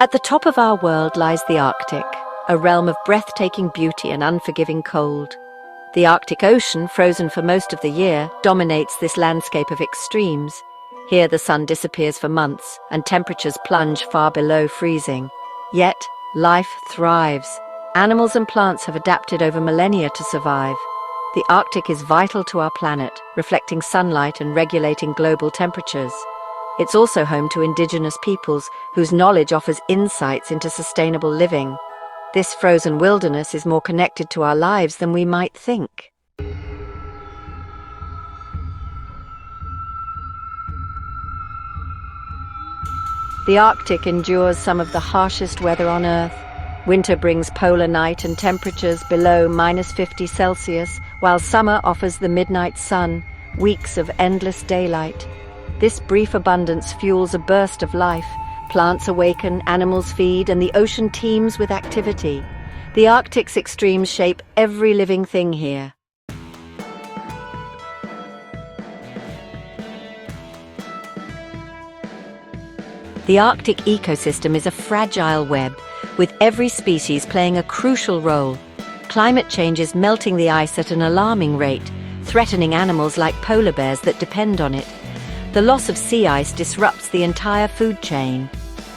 At the top of our world lies the Arctic, a realm of breathtaking beauty and unforgiving cold. The Arctic Ocean, frozen for most of the year, dominates this landscape of extremes. Here the sun disappears for months and temperatures plunge far below freezing. Yet, life thrives. Animals and plants have adapted over millennia to survive. The Arctic is vital to our planet, reflecting sunlight and regulating global temperatures. It's also home to indigenous peoples whose knowledge offers insights into sustainable living. This frozen wilderness is more connected to our lives than we might think. The Arctic endures some of the harshest weather on Earth. Winter brings polar night and temperatures below -50°C, while summer offers the midnight sun, weeks of endless daylight. This brief abundance fuels a burst of life. Plants awaken, animals feed, and the ocean teems with activity. The Arctic's extremes shape every living thing here. The Arctic ecosystem is a fragile web, with every species playing a crucial role. Climate change is melting the ice at an alarming rate, threatening animals like polar bears that depend on it. The loss of sea ice disrupts the entire food chain.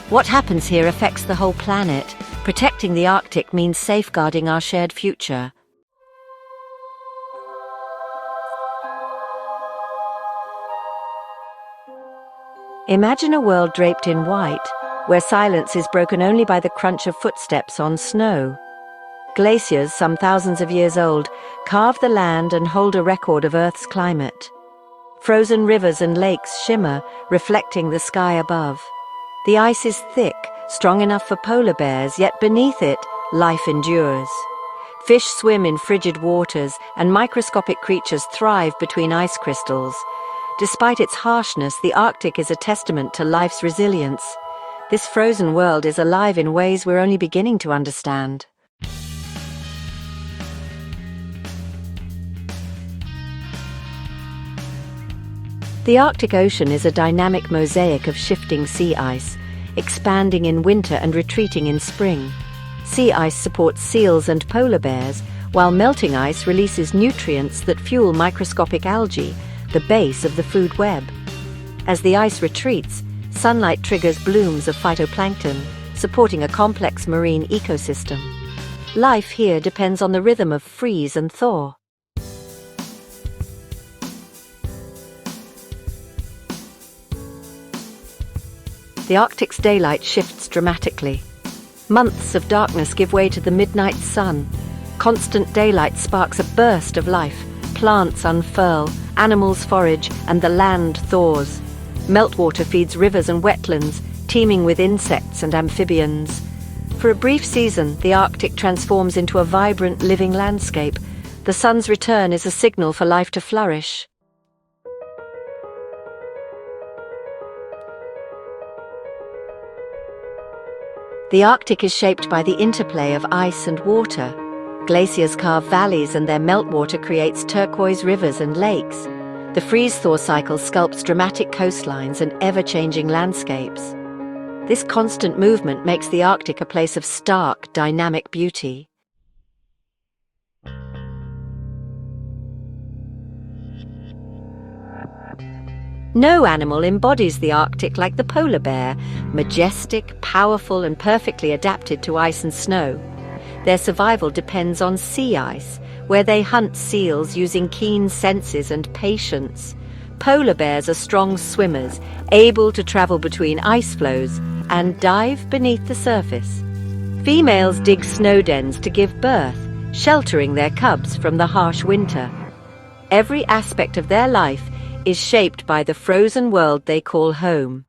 What happens here affects the whole planet. Protecting the Arctic means safeguarding our shared future. Imagine a world draped in white, where silence is broken only by the crunch of footsteps on snow. Glaciers, some thousands of years old, carve the land and hold a record of Earth's climate. Frozen rivers and lakes shimmer, reflecting the sky above. The ice is thick, strong enough for polar bears, yet beneath it, life endures. Fish swim in frigid waters, and microscopic creatures thrive between ice crystals. Despite its harshness, the Arctic is a testament to life's resilience. This frozen world is alive in ways we're only beginning to understand. The Arctic Ocean is a dynamic mosaic of shifting sea ice, expanding in winter and retreating in spring. Sea ice supports seals and polar bears, while melting ice releases nutrients that fuel microscopic algae, the base of the food web. As the ice retreats, sunlight triggers blooms of phytoplankton, supporting a complex marine ecosystem. Life here depends on the rhythm of freeze and thaw. The Arctic's daylight shifts dramatically. Months of darkness give way to the midnight sun. Constant daylight sparks a burst of life. Plants unfurl, animals forage, and the land thaws. Meltwater feeds rivers and wetlands, teeming with insects and amphibians. For a brief season, the Arctic transforms into a vibrant, living landscape. The sun's return is a signal for life to flourish. The Arctic is shaped by the interplay of ice and water. Glaciers carve valleys and their meltwater creates turquoise rivers and lakes. The freeze-thaw cycle sculpts dramatic coastlines and ever-changing landscapes. This constant movement makes the Arctic a place of stark, dynamic beauty. No animal embodies the Arctic like the polar bear, majestic, powerful, and perfectly adapted to ice and snow. Their survival depends on sea ice, where they hunt seals using keen senses and patience. Polar bears are strong swimmers, able to travel between ice floes and dive beneath the surface. Females dig snow dens to give birth, sheltering their cubs from the harsh winter. Every aspect of their life is shaped by the frozen world they call home.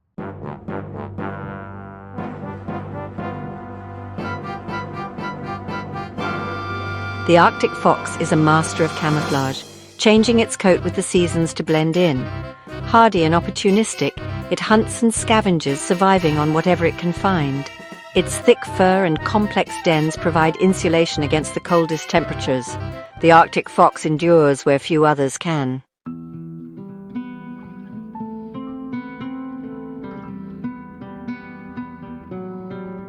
The Arctic fox is a master of camouflage, changing its coat with the seasons to blend in. Hardy and opportunistic, it hunts and scavenges, surviving on whatever it can find. Its thick fur and complex dens provide insulation against the coldest temperatures. The Arctic fox endures where few others can.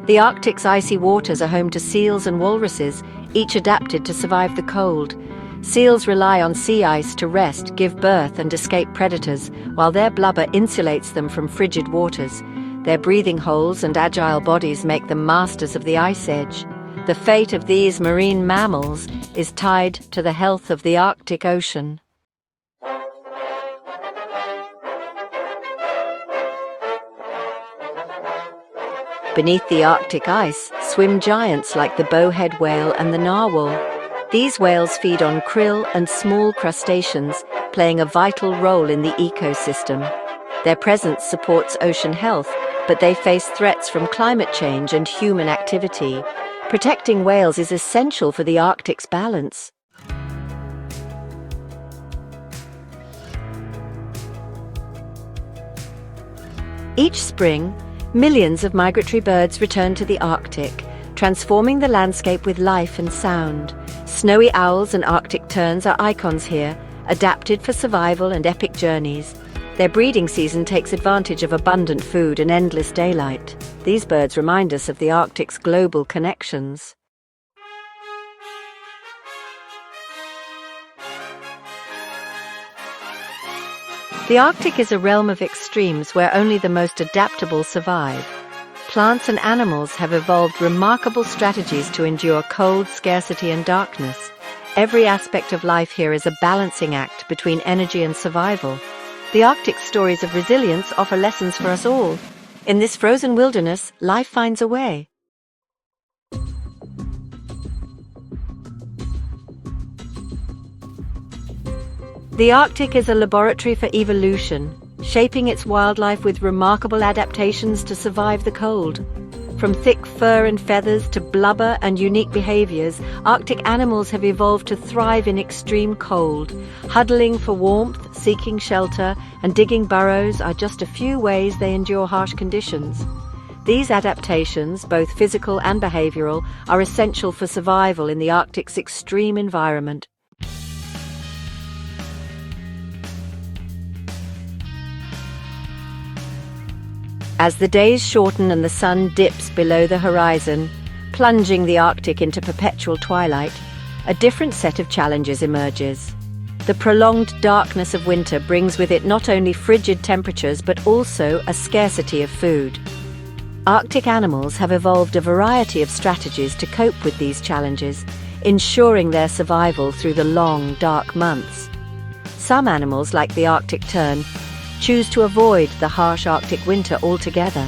The Arctic's icy waters are home to seals and walruses, each adapted to survive the cold. Seals rely on sea ice to rest, give birth, and escape predators, while their blubber insulates them from frigid waters. Their breathing holes and agile bodies make them masters of the ice edge. The fate of these marine mammals is tied to the health of the Arctic Ocean. Beneath the Arctic ice swim giants like the bowhead whale and the narwhal. These whales feed on krill and small crustaceans, playing a vital role in the ecosystem. Their presence supports ocean health, but they face threats from climate change and human activity. Protecting whales is essential for the Arctic's balance. Each spring, millions of migratory birds return to the Arctic, transforming the landscape with life and sound. Snowy owls and Arctic terns are icons here, adapted for survival and epic journeys. Their breeding season takes advantage of abundant food and endless daylight. These birds remind us of the Arctic's global connections. The Arctic is a realm of extremes where only the most adaptable survive. Plants and animals have evolved remarkable strategies to endure cold, scarcity, and darkness. Every aspect of life here is a balancing act between energy and survival. The Arctic's stories of resilience offer lessons for us all. In this frozen wilderness, life finds a way. The Arctic is a laboratory for evolution, shaping its wildlife with remarkable adaptations to survive the cold. From thick fur and feathers to blubber and unique behaviors, Arctic animals have evolved to thrive in extreme cold. Huddling for warmth, seeking shelter, and digging burrows are just a few ways they endure harsh conditions. These adaptations, both physical and behavioral, are essential for survival in the Arctic's extreme environment. As the days shorten and the sun dips below the horizon, plunging the Arctic into perpetual twilight, a different set of challenges emerges. The prolonged darkness of winter brings with it not only frigid temperatures but also a scarcity of food. Arctic animals have evolved a variety of strategies to cope with these challenges, ensuring their survival through the long, dark months. Some animals, like the Arctic tern, choose to avoid the harsh Arctic winter altogether.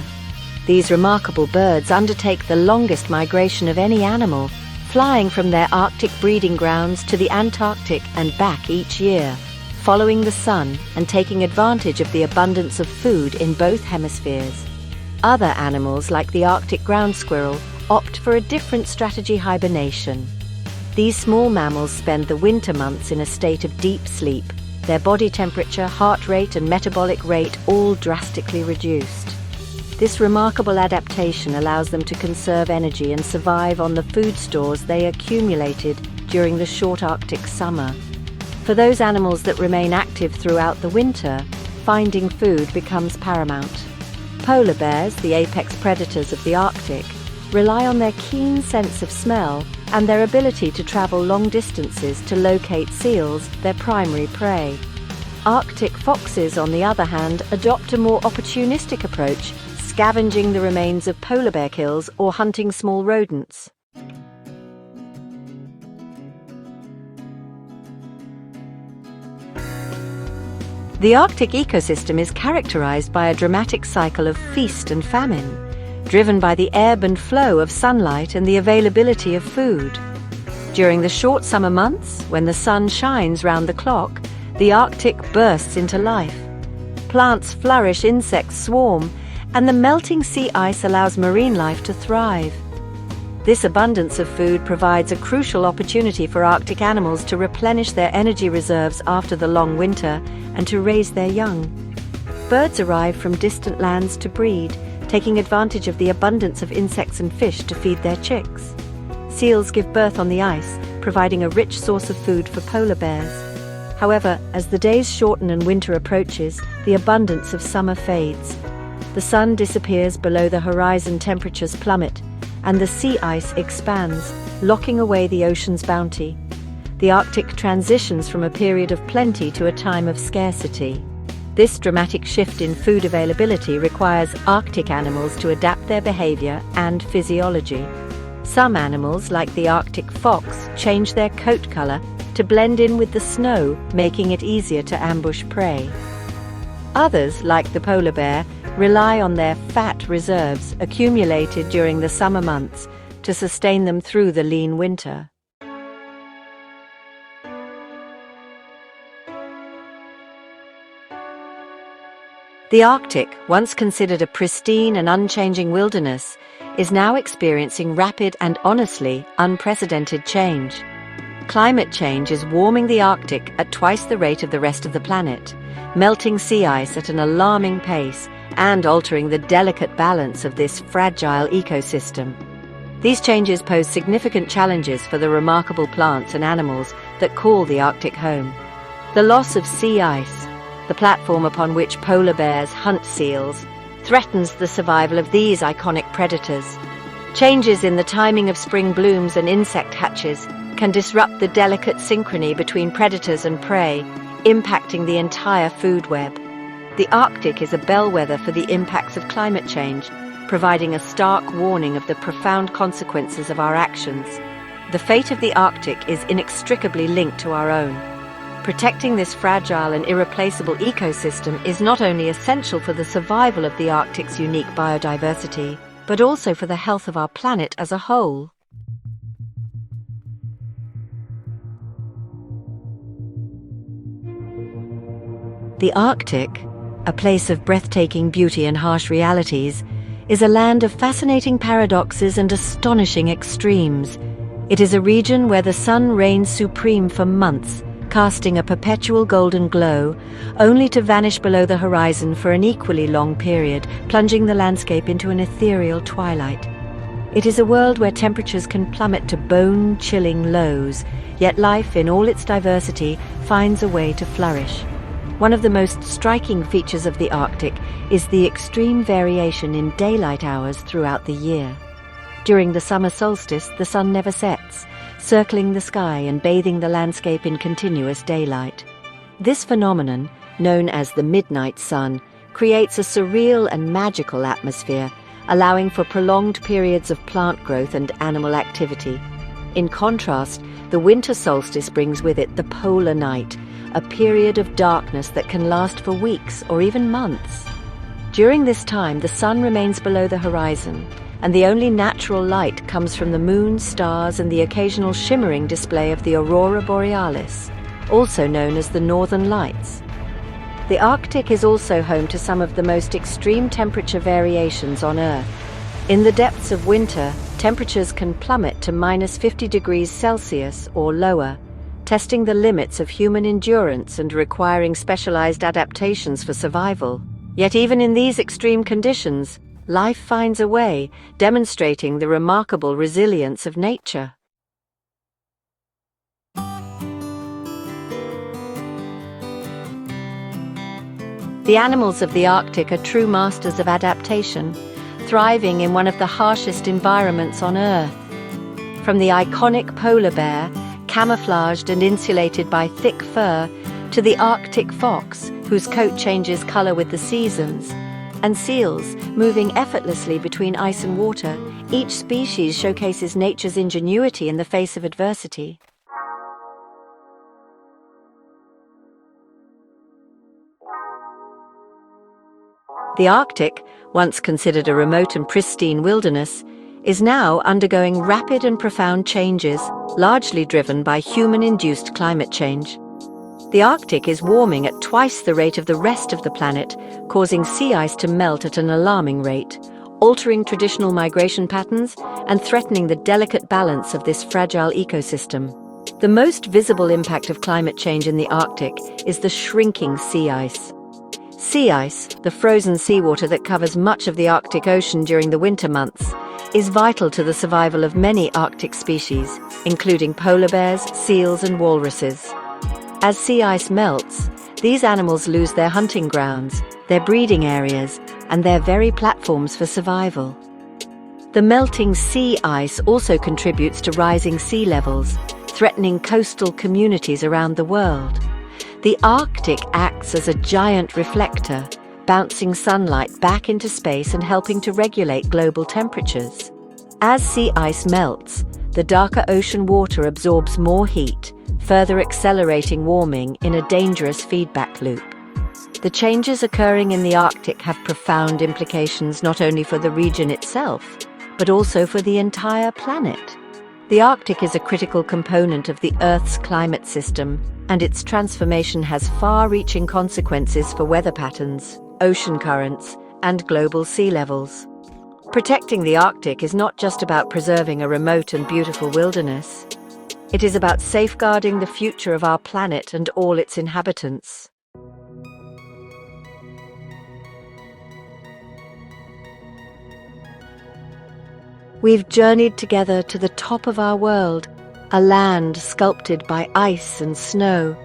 These remarkable birds undertake the longest migration of any animal, flying from their Arctic breeding grounds to the Antarctic and back each year, following the sun and taking advantage of the abundance of food in both hemispheres. Other animals, like the Arctic ground squirrel, opt for a different strategy: hibernation. These small mammals spend the winter months in a state of deep sleep, their body temperature, heart rate, and metabolic rate all drastically reduced. This remarkable adaptation allows them to conserve energy and survive on the food stores they accumulated during the short Arctic summer. For those animals that remain active throughout the winter, finding food becomes paramount. Polar bears, the apex predators of the Arctic, rely on their keen sense of smell and their ability to travel long distances to locate seals, their primary prey. Arctic foxes, on the other hand, adopt a more opportunistic approach, scavenging the remains of polar bear kills or hunting small rodents. The Arctic ecosystem is characterized by a dramatic cycle of feast and famine, driven by the ebb and flow of sunlight and the availability of food. During the short summer months, when the sun shines round the clock, the Arctic bursts into life. Plants flourish, insects swarm, and the melting sea ice allows marine life to thrive. This abundance of food provides a crucial opportunity for Arctic animals to replenish their energy reserves after the long winter and to raise their young. Birds arrive from distant lands to breed, taking advantage of the abundance of insects and fish to feed their chicks. Seals give birth on the ice, providing a rich source of food for polar bears. However, as the days shorten and winter approaches, the abundance of summer fades. The sun disappears below the horizon, temperatures plummet, and the sea ice expands, locking away the ocean's bounty. The Arctic transitions from a period of plenty to a time of scarcity. This dramatic shift in food availability requires Arctic animals to adapt their behavior and physiology. Some animals, like the Arctic fox, change their coat color to blend in with the snow, making it easier to ambush prey. Others, like the polar bear, rely on their fat reserves accumulated during the summer months to sustain them through the lean winter. The Arctic, once considered a pristine and unchanging wilderness, is now experiencing rapid and honestly unprecedented change. Climate change is warming the Arctic at twice the rate of the rest of the planet, melting sea ice at an alarming pace and altering the delicate balance of this fragile ecosystem. These changes pose significant challenges for the remarkable plants and animals that call the Arctic home. The loss of sea ice, the platform upon which polar bears hunt seals, threatens the survival of these iconic predators. Changes in the timing of spring blooms and insect hatches can disrupt the delicate synchrony between predators and prey, impacting the entire food web. The Arctic is a bellwether for the impacts of climate change, providing a stark warning of the profound consequences of our actions. The fate of the Arctic is inextricably linked to our own. Protecting this fragile and irreplaceable ecosystem is not only essential for the survival of the Arctic's unique biodiversity, but also for the health of our planet as a whole. The Arctic, a place of breathtaking beauty and harsh realities, is a land of fascinating paradoxes and astonishing extremes. It is a region where the sun reigns supreme for months, casting a perpetual golden glow, only to vanish below the horizon for an equally long period, plunging the landscape into an ethereal twilight. It is a world where temperatures can plummet to bone-chilling lows, yet life in all its diversity finds a way to flourish. One of the most striking features of the Arctic is the extreme variation in daylight hours throughout the year. During the summer solstice, the sun never sets, circling the sky and bathing the landscape in continuous daylight. This phenomenon, known as the midnight sun, creates a surreal and magical atmosphere, allowing for prolonged periods of plant growth and animal activity. In contrast, the winter solstice brings with it the polar night, a period of darkness that can last for weeks or even months. During this time, the sun remains below the horizon, and the only natural light comes from the moon, stars, and the occasional shimmering display of the aurora borealis, also known as the Northern Lights. The Arctic is also home to some of the most extreme temperature variations on Earth. In the depths of winter, temperatures can plummet to -50 degrees Celsius or lower, testing the limits of human endurance and requiring specialized adaptations for survival. Yet even in these extreme conditions, life finds a way, demonstrating the remarkable resilience of nature. The animals of the Arctic are true masters of adaptation, thriving in one of the harshest environments on Earth. From the iconic polar bear, camouflaged and insulated by thick fur, to the Arctic fox, whose coat changes color with the seasons, and seals moving effortlessly between ice and water, each species showcases nature's ingenuity in the face of adversity. The Arctic, once considered a remote and pristine wilderness, is now undergoing rapid and profound changes, largely driven by human-induced climate change. The Arctic is warming at twice the rate of the rest of the planet, causing sea ice to melt at an alarming rate, altering traditional migration patterns and threatening the delicate balance of this fragile ecosystem. The most visible impact of climate change in the Arctic is the shrinking sea ice. Sea ice, the frozen seawater that covers much of the Arctic Ocean during the winter months, is vital to the survival of many Arctic species, including polar bears, seals, and walruses. As sea ice melts, these animals lose their hunting grounds, their breeding areas, and their very platforms for survival. The melting sea ice also contributes to rising sea levels, threatening coastal communities around the world. The Arctic acts as a giant reflector, bouncing sunlight back into space and helping to regulate global temperatures. As sea ice melts, the darker ocean water absorbs more heat, further accelerating warming in a dangerous feedback loop. The changes occurring in the Arctic have profound implications not only for the region itself, but also for the entire planet. The Arctic is a critical component of the Earth's climate system, and its transformation has far-reaching consequences for weather patterns, ocean currents, and global sea levels. Protecting the Arctic is not just about preserving a remote and beautiful wilderness. It is about safeguarding the future of our planet and all its inhabitants. We've journeyed together to the top of our world, a land sculpted by ice and snow.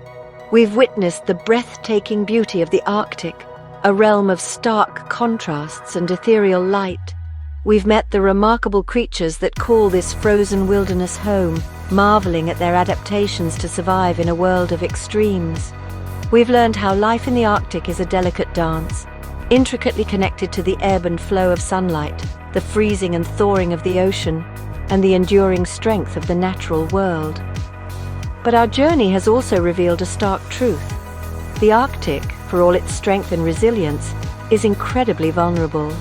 We've witnessed the breathtaking beauty of the Arctic, a realm of stark contrasts and ethereal light. We've met the remarkable creatures that call this frozen wilderness home, marveling at their adaptations to survive in a world of extremes. We've learned how life in the Arctic is a delicate dance, intricately connected to the ebb and flow of sunlight, the freezing and thawing of the ocean, and the enduring strength of the natural world. But our journey has also revealed a stark truth. The Arctic, for all its strength and resilience, is incredibly vulnerable.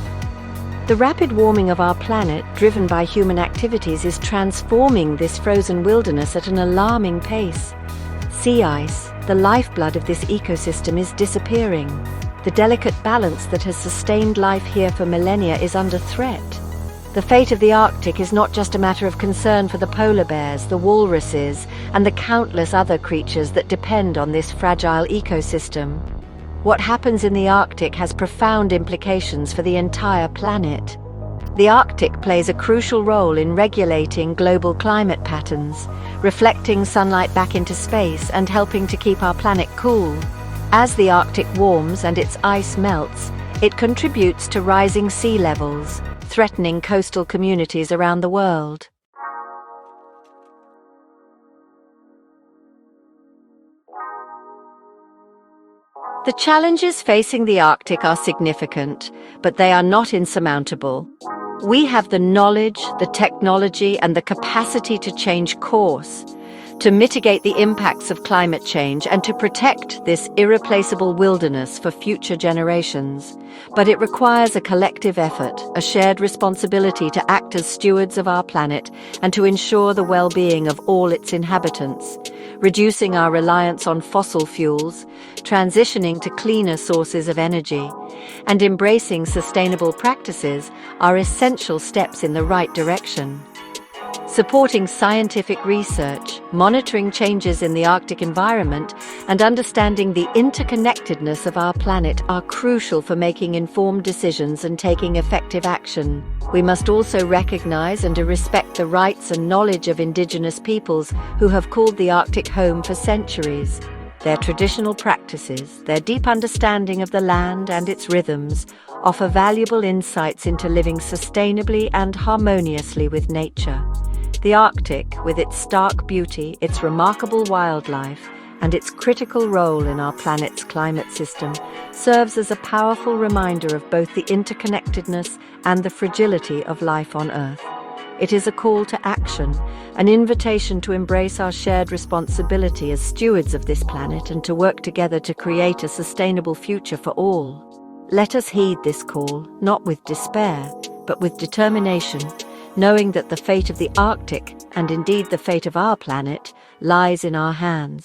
The rapid warming of our planet, driven by human activities, is transforming this frozen wilderness at an alarming pace. Sea ice, the lifeblood of this ecosystem, is disappearing. The delicate balance that has sustained life here for millennia is under threat. The fate of the Arctic is not just a matter of concern for the polar bears, the walruses, and the countless other creatures that depend on this fragile ecosystem. What happens in the Arctic has profound implications for the entire planet. The Arctic plays a crucial role in regulating global climate patterns, reflecting sunlight back into space and helping to keep our planet cool. As the Arctic warms and its ice melts, it contributes to rising sea levels, threatening coastal communities around the world. The challenges facing the Arctic are significant, but they are not insurmountable. We have the knowledge, the technology, and the capacity to change course, to mitigate the impacts of climate change and to protect this irreplaceable wilderness for future generations. But it requires a collective effort, a shared responsibility to act as stewards of our planet and to ensure the well-being of all its inhabitants. Reducing our reliance on fossil fuels, transitioning to cleaner sources of energy, and embracing sustainable practices are essential steps in the right direction. Supporting scientific research, monitoring changes in the Arctic environment, and understanding the interconnectedness of our planet are crucial for making informed decisions and taking effective action. We must also recognize and respect the rights and knowledge of indigenous peoples who have called the Arctic home for centuries. Their traditional practices, their deep understanding of the land and its rhythms, offer valuable insights into living sustainably and harmoniously with nature. The Arctic, with its stark beauty, its remarkable wildlife, and its critical role in our planet's climate system, serves as a powerful reminder of both the interconnectedness and the fragility of life on Earth. It is a call to action, an invitation to embrace our shared responsibility as stewards of this planet and to work together to create a sustainable future for all. Let us heed this call, not with despair, but with determination, knowing that the fate of the Arctic, and indeed the fate of our planet, lies in our hands.